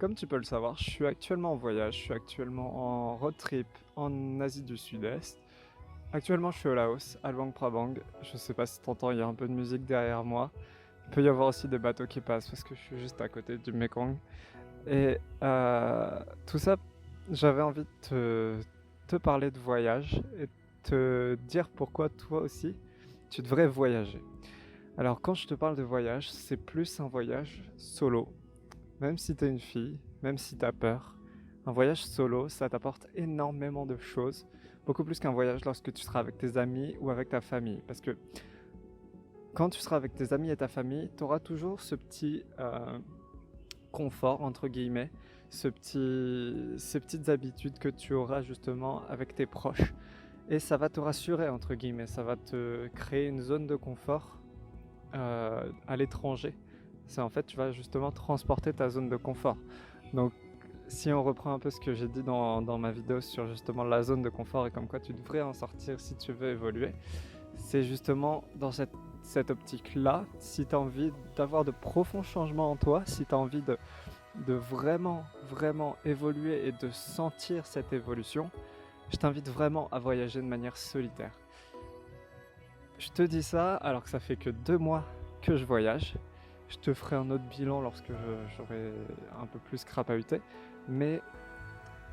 Comme tu peux le savoir, je suis actuellement en voyage, je suis actuellement en road trip en Asie du Sud-Est. Actuellement, je suis au Laos, à Luang Prabang. Je sais pas si t'entends, il y a un peu de musique derrière moi. Il peut y avoir aussi des bateaux qui passent parce que je suis juste à côté du Mekong. Et tout ça, j'avais envie de te parler de voyage et te dire pourquoi toi aussi, tu devrais voyager. Alors quand je te parle de voyage, c'est plus un voyage solo. Même si t'es une fille, même si t'as peur, un voyage solo, ça t'apporte énormément de choses, beaucoup plus qu'un voyage lorsque tu seras avec tes amis ou avec ta famille. Parce que quand tu seras avec tes amis et ta famille, tu auras toujours ce petit confort, entre guillemets, ces petites habitudes que tu auras justement avec tes proches. Et ça va te rassurer, entre guillemets, ça va te créer une zone de confort à l'étranger. C'est en fait, tu vas justement transporter ta zone de confort. Donc, si on reprend un peu ce que j'ai dit dans ma vidéo sur justement la zone de confort et comme quoi tu devrais en sortir si tu veux évoluer, c'est justement dans cette optique-là, si tu as envie d'avoir de profonds changements en toi, si tu as envie de vraiment, vraiment évoluer et de sentir cette évolution, je t'invite vraiment à voyager de manière solitaire. Je te dis ça alors que ça fait que 2 mois que je voyage. Je te ferai un autre bilan lorsque j'aurai un peu plus crapahuté. Mais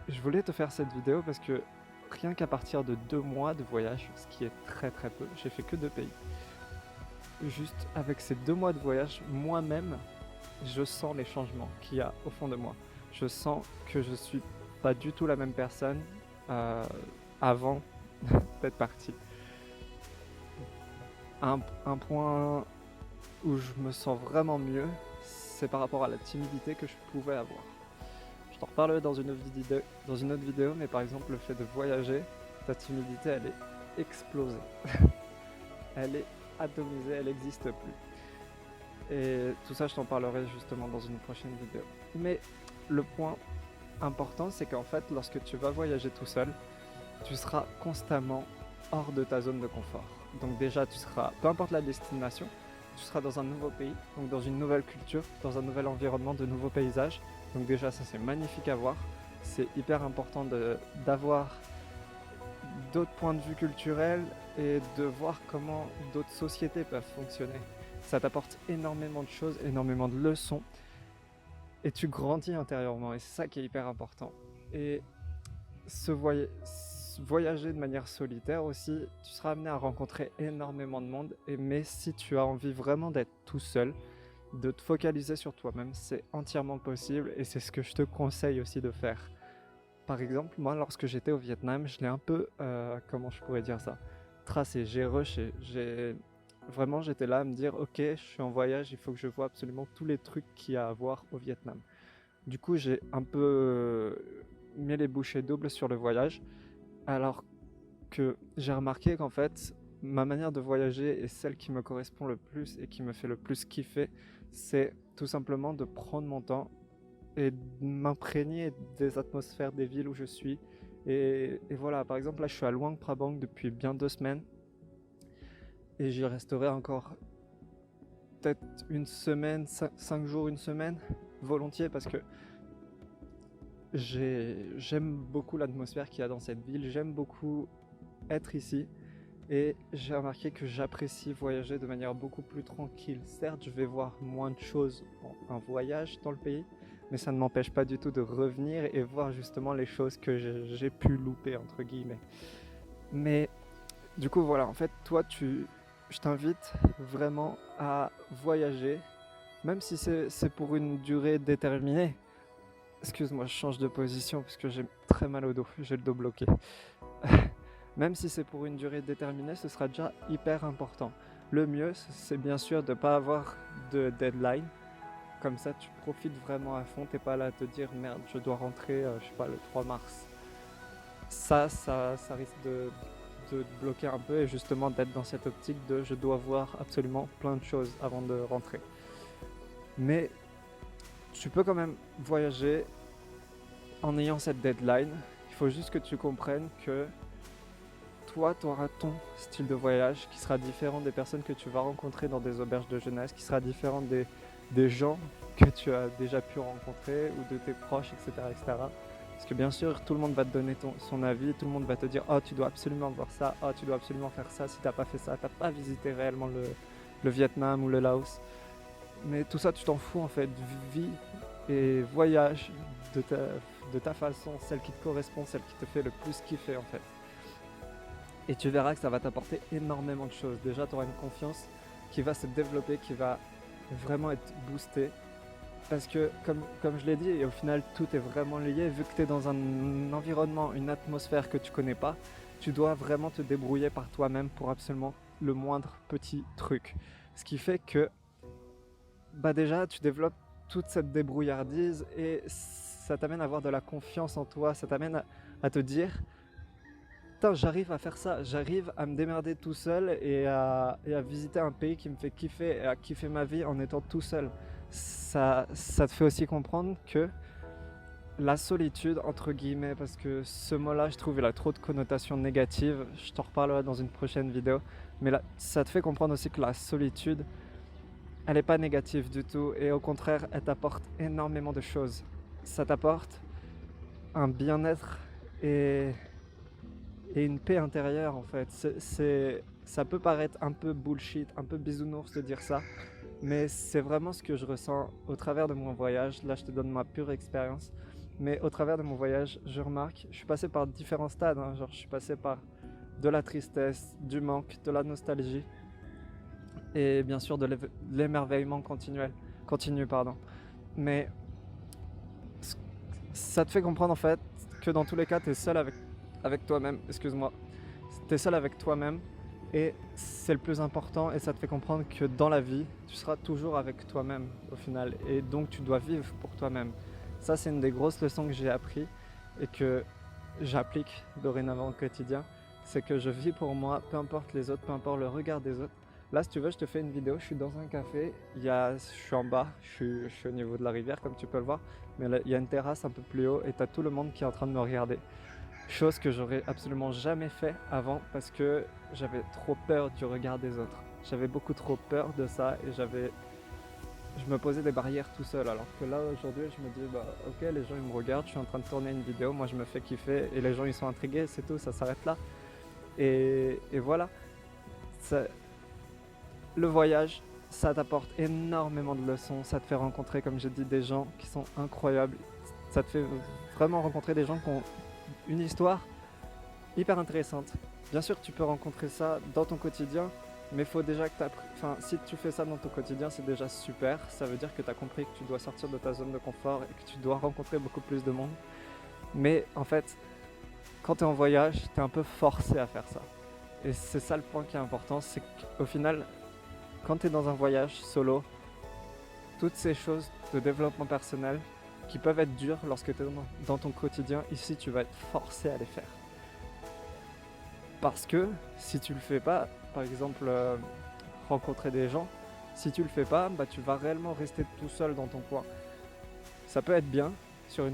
je voulais te faire cette vidéo parce que rien qu'à partir de 2 mois de voyage, ce qui est très très peu, j'ai fait que 2 pays. Juste avec ces 2 mois de voyage, moi-même, je sens les changements qu'il y a au fond de moi. Je sens que je suis pas du tout la même personne euh, avant d'être parti. Un point où je me sens vraiment mieux, c'est par rapport à la timidité que je pouvais avoir. Je t'en reparlerai dans une autre vidéo, mais par exemple le fait de voyager, ta timidité elle est explosée. Elle est atomisée, elle n'existe plus. Et tout ça je t'en parlerai justement dans une prochaine vidéo. Mais le point important c'est qu'en fait lorsque tu vas voyager tout seul, tu seras constamment hors de ta zone de confort. Donc déjà tu seras, peu importe la destination, tu seras dans un nouveau pays, donc dans une nouvelle culture, dans un nouvel environnement, de nouveaux paysages. Donc déjà ça c'est magnifique à voir. C'est hyper important d'avoir d'autres points de vue culturels et de voir comment d'autres sociétés peuvent fonctionner. Ça t'apporte énormément de choses, énormément de leçons et tu grandis intérieurement et c'est ça qui est hyper important. Et voyager de manière solitaire aussi, tu seras amené à rencontrer énormément de monde. Mais si tu as envie vraiment d'être tout seul, de te focaliser sur toi-même, c'est entièrement possible et c'est ce que je te conseille aussi de faire. Par exemple, moi, lorsque j'étais au Vietnam, je l'ai un peu, comment je pourrais dire ça, tracé, j'ai rushé, vraiment j'étais là à me dire, ok, je suis en voyage, il faut que je vois absolument tous les trucs qu'il y a à voir au Vietnam. Du coup, j'ai un peu mis les bouchées doubles sur le voyage, alors que j'ai remarqué qu'en fait, ma manière de voyager est celle qui me correspond le plus et qui me fait le plus kiffer, c'est tout simplement de prendre mon temps et de m'imprégner des atmosphères des villes où je suis. Et voilà, par exemple, là, je suis à Luang Prabang depuis bien 2 semaines et j'y resterai encore peut-être une semaine, 5 jours, une semaine, volontiers, parce que j'aime beaucoup l'atmosphère qu'il y a dans cette ville, j'aime beaucoup être ici et j'ai remarqué que j'apprécie voyager de manière beaucoup plus tranquille. Certes, je vais voir moins de choses en voyage dans le pays, mais ça ne m'empêche pas du tout de revenir et voir justement les choses que j'ai pu louper, entre guillemets. Mais du coup, voilà, en fait, je t'invite vraiment à voyager, même si c'est pour une durée déterminée. Excuse-moi, je change de position parce que j'ai très mal au dos, j'ai le dos bloqué. Même si c'est pour une durée déterminée, ce sera déjà hyper important. Le mieux, c'est bien sûr de ne pas avoir de deadline. Comme ça, tu profites vraiment à fond. T'es pas là à te dire merde, je dois rentrer, je sais pas, le 3 mars. Ça risque de te bloquer un peu et justement d'être dans cette optique de je dois voir absolument plein de choses avant de rentrer. Mais tu peux quand même voyager en ayant cette deadline. Il faut juste que tu comprennes que toi, tu auras ton style de voyage qui sera différent des personnes que tu vas rencontrer dans des auberges de jeunesse, qui sera différent des gens que tu as déjà pu rencontrer ou de tes proches, etc., etc. Parce que bien sûr, tout le monde va te donner son avis, tout le monde va te dire « Oh, tu dois absolument voir ça, oh, tu dois absolument faire ça, si t'as pas fait ça, t'as pas visité réellement le Vietnam ou le Laos. » Mais tout ça, tu t'en fous en fait. Vis et voyage de ta, de ta façon, celle qui te correspond, celle qui te fait le plus kiffer en fait. Et tu verras que ça va t'apporter énormément de choses. Déjà, tu auras une confiance qui va se développer, qui va vraiment être boostée. Parce que, comme je l'ai dit, et au final, tout est vraiment lié. Vu que tu es dans un environnement, une atmosphère que tu connais pas, tu dois vraiment te débrouiller par toi-même pour absolument le moindre petit truc. Ce qui fait que, bah déjà, tu développes toute cette débrouillardise et ça t'amène à avoir de la confiance en toi. Ça t'amène à te dire, putain, j'arrive à faire ça, j'arrive à me démerder tout seul et à visiter un pays qui me fait kiffer et à kiffer ma vie en étant tout seul. Ça te fait aussi comprendre que la solitude, entre guillemets, parce que ce mot-là, je trouve, il a trop de connotations négatives, je t'en reparlerai dans une prochaine vidéo, mais là, ça te fait comprendre aussi que la solitude, elle n'est pas négative du tout et au contraire, elle t'apporte énormément de choses. Ça t'apporte un bien-être et une paix intérieure en fait. Ça peut paraître un peu bullshit, un peu bisounours de dire ça, mais c'est vraiment ce que je ressens au travers de mon voyage. Là, je te donne ma pure expérience, mais au travers de mon voyage, je remarque, je suis passé par différents stades, hein. Genre je suis passé par de la tristesse, du manque, de la nostalgie et bien sûr de l'émerveillement continu pardon. Mais ça te fait comprendre en fait que dans tous les cas, tu es seul avec toi-même, excuse-moi. Tu es seul avec toi-même et c'est le plus important et ça te fait comprendre que dans la vie, tu seras toujours avec toi-même au final et donc tu dois vivre pour toi-même. Ça, c'est une des grosses leçons que j'ai appris et que j'applique dorénavant au quotidien. C'est que je vis pour moi, peu importe les autres, peu importe le regard des autres. Là, si tu veux, je te fais une vidéo. Je suis dans un café. Je suis en bas. Je suis au niveau de la rivière, comme tu peux le voir. Mais là, il y a une terrasse un peu plus haut et tu as tout le monde qui est en train de me regarder. Chose que j'aurais absolument jamais fait avant parce que j'avais trop peur du regard des autres. J'avais beaucoup trop peur de ça et je me posais des barrières tout seul. Alors que là, aujourd'hui, je me dis, bah ok, les gens ils me regardent, je suis en train de tourner une vidéo, moi je me fais kiffer et les gens ils sont intrigués, c'est tout, ça s'arrête là. Et voilà, ça, le voyage, ça t'apporte énormément de leçons, ça te fait rencontrer, comme j'ai dit, des gens qui sont incroyables. Ça te fait vraiment rencontrer des gens qui ont une histoire hyper intéressante. Bien sûr, tu peux rencontrer ça dans ton quotidien, mais il faut déjà que si tu fais ça dans ton quotidien, c'est déjà super. Ça veut dire que tu as compris que tu dois sortir de ta zone de confort et que tu dois rencontrer beaucoup plus de monde. Mais en fait, quand tu es en voyage, tu es un peu forcé à faire ça. Et c'est ça le point qui est important, c'est qu'au final, quand tu es dans un voyage solo, toutes ces choses de développement personnel qui peuvent être dures lorsque tu es dans ton quotidien, ici tu vas être forcé à les faire. Parce que si tu le fais pas, par exemple rencontrer des gens, si tu le fais pas, bah, tu vas réellement rester tout seul dans ton coin. Ça peut être bien sur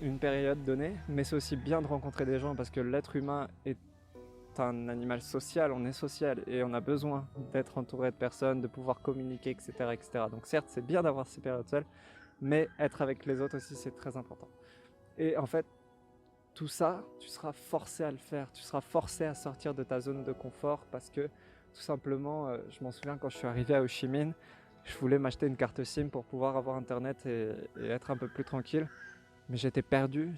une période donnée, mais c'est aussi bien de rencontrer des gens parce que l'être humain est un animal social, on est social et on a besoin d'être entouré de personnes, de pouvoir communiquer, etc. etc. Donc certes, c'est bien d'avoir ces périodes seules, mais être avec les autres aussi, c'est très important. Et en fait, tout ça, tu seras forcé à le faire, tu seras forcé à sortir de ta zone de confort parce que tout simplement, je m'en souviens quand je suis arrivé à Ho Chi Minh, je voulais m'acheter une carte SIM pour pouvoir avoir internet et être un peu plus tranquille. Mais j'étais perdu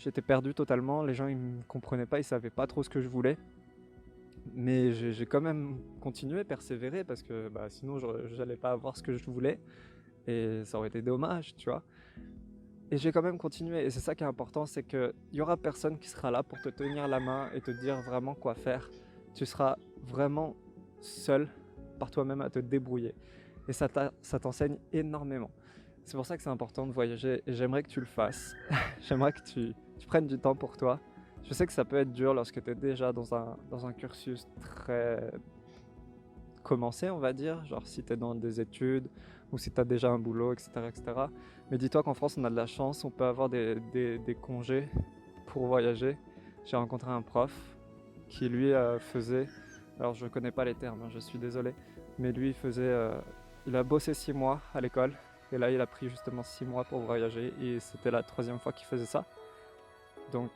totalement, les gens ils me comprenaient pas, ils savaient pas trop ce que je voulais. Mais j'ai quand même continué, persévéré parce que bah, sinon j'allais pas avoir ce que je voulais et ça aurait été dommage, tu vois. Et j'ai quand même continué et c'est ça qui est important, c'est qu'il y aura personne qui sera là pour te tenir la main et te dire vraiment quoi faire. Tu seras vraiment seul par toi-même à te débrouiller et ça t'enseigne énormément. C'est pour ça que c'est important de voyager et j'aimerais que tu le fasses. J'aimerais que tu prennes du temps pour toi. Je sais que ça peut être dur lorsque tu es déjà dans un cursus très commencé, on va dire, genre si tu es dans des études ou si tu as déjà un boulot, etc. etc. Mais dis-toi qu'en France, on a de la chance, on peut avoir des congés pour voyager. J'ai rencontré un prof qui, lui, faisait, alors je ne connais pas les termes, hein, je suis désolé, mais lui, il a bossé 6 mois à l'école Et là, il a pris justement 6 mois pour voyager et c'était la 3e fois qu'il faisait ça. Donc,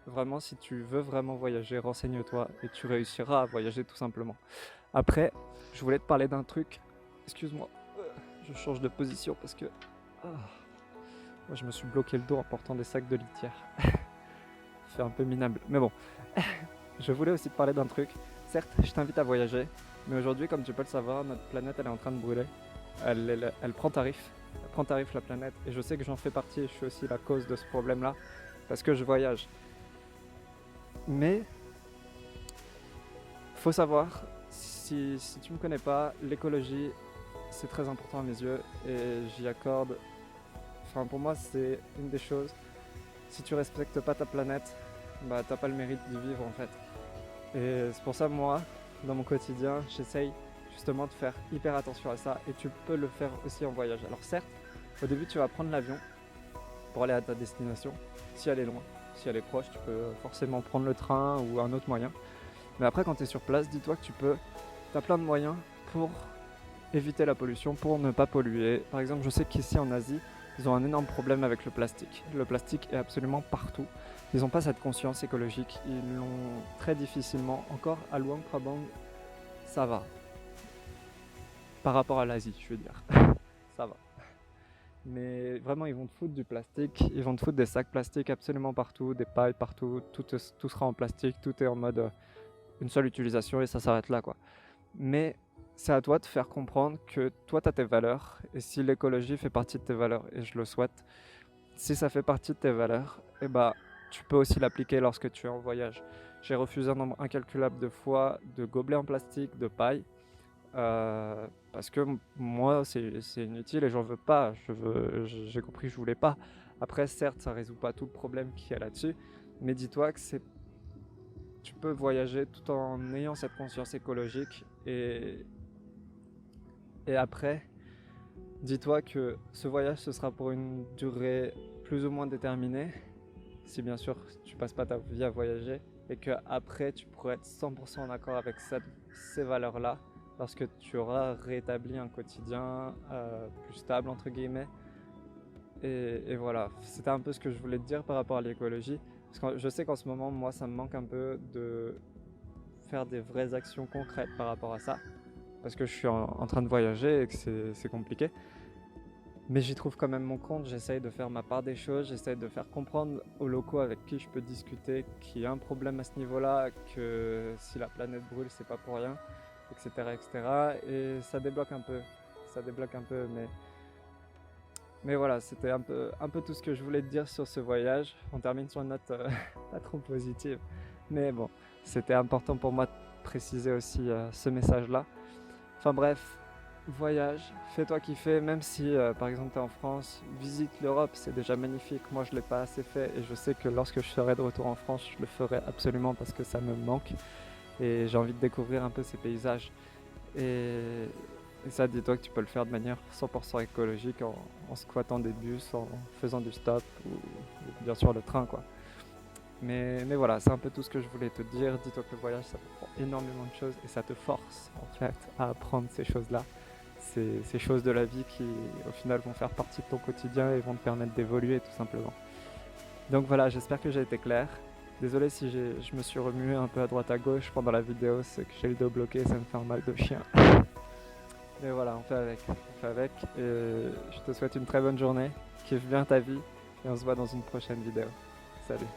vraiment, si tu veux vraiment voyager, renseigne-toi et tu réussiras à voyager tout simplement. Après, je voulais te parler d'un truc. Excuse-moi, je change de position parce que moi, je me suis bloqué le dos en portant des sacs de litière. C'est un peu minable. Mais bon, je voulais aussi te parler d'un truc. Certes, je t'invite à voyager, mais aujourd'hui, comme tu peux le savoir, notre planète, elle est en train de brûler. Elle prend tarif. Elle prend tarif la planète. Et je sais que j'en fais partie et je suis aussi la cause de ce problème-là. Parce que je voyage. Mais, faut savoir, si tu me connais pas, l'écologie, c'est très important à mes yeux. Et j'y accorde... Enfin, pour moi, c'est une des choses. Si tu respectes pas ta planète, bah t'as pas le mérite d'y vivre en fait. Et c'est pour ça, moi, dans mon quotidien, j'essaye justement de faire hyper attention à ça et tu peux le faire aussi en voyage. Alors certes, au début tu vas prendre l'avion pour aller à ta destination, si elle est loin. Si elle est proche, tu peux forcément prendre le train ou un autre moyen. Mais après, quand tu es sur place, dis-toi que tu as plein de moyens pour éviter la pollution, pour ne pas polluer. Par exemple, je sais qu'ici en Asie, ils ont un énorme problème avec le plastique. Le plastique est absolument partout. Ils n'ont pas cette conscience écologique. Ils l'ont très difficilement. Encore à Luang Prabang, ça va. Par rapport à l'Asie, je veux dire. Ça va. Mais vraiment, ils vont te foutre du plastique. Ils vont te foutre des sacs plastiques absolument partout, des pailles partout. Tout sera en plastique. Tout est en mode une seule utilisation et ça s'arrête là, quoi. Mais c'est à toi de faire comprendre que toi, tu as tes valeurs. Et si l'écologie fait partie de tes valeurs, et je le souhaite, si ça fait partie de tes valeurs, eh ben, tu peux aussi l'appliquer lorsque tu es en voyage. J'ai refusé un nombre incalculable de fois de gobelets en plastique, de paille, parce que moi, c'est inutile et j'en veux pas. J'ai compris que je voulais pas. Après, certes, ça résout pas tout le problème qu'il y a là-dessus, mais dis-toi que tu peux voyager tout en ayant cette conscience écologique et après, dis-toi que ce voyage, ce sera pour une durée plus ou moins déterminée, si bien sûr tu passes pas ta vie à voyager, et qu'après tu pourrais être 100% en accord avec ces valeurs-là, lorsque tu auras rétabli un quotidien plus stable, entre guillemets. Et voilà, c'était un peu ce que je voulais te dire par rapport à l'écologie, parce que je sais qu'en ce moment, moi, ça me manque un peu de faire des vraies actions concrètes par rapport à ça, parce que je suis en train de voyager et que c'est compliqué. Mais j'y trouve quand même mon compte, j'essaye de faire ma part des choses, j'essaye de faire comprendre aux locaux avec qui je peux discuter qu'il y a un problème à ce niveau-là, que si la planète brûle, c'est pas pour rien, etc. etc. Et ça débloque un peu, mais voilà, c'était un peu tout ce que je voulais te dire sur ce voyage. On termine sur une note pas trop positive, mais bon, c'était important pour moi de préciser aussi ce message-là. Enfin bref, voyage, fais-toi kiffer, même si par exemple tu es en France, visite l'Europe, c'est déjà magnifique. Moi je ne l'ai pas assez fait et je sais que lorsque je serai de retour en France, je le ferai absolument parce que ça me manque et j'ai envie de découvrir un peu ces paysages. Et ça, dis-toi que tu peux le faire de manière 100% écologique en squattant des bus, en faisant du stop ou bien sûr le train, quoi. Mais voilà, c'est un peu tout ce que je voulais te dire. Dis-toi que le voyage, ça te prend énormément de choses et ça te force en fait à apprendre ces choses-là. Ces choses de la vie qui au final vont faire partie de ton quotidien et vont te permettre d'évoluer tout simplement. Donc voilà, j'espère que j'ai été clair. Désolé si je me suis remué un peu à droite à gauche pendant la vidéo, c'est que j'ai le dos bloqué, ça me fait un mal de chien. Mais voilà, on fait avec. Et je te souhaite une très bonne journée, kiffe bien ta vie et on se voit dans une prochaine vidéo. Salut.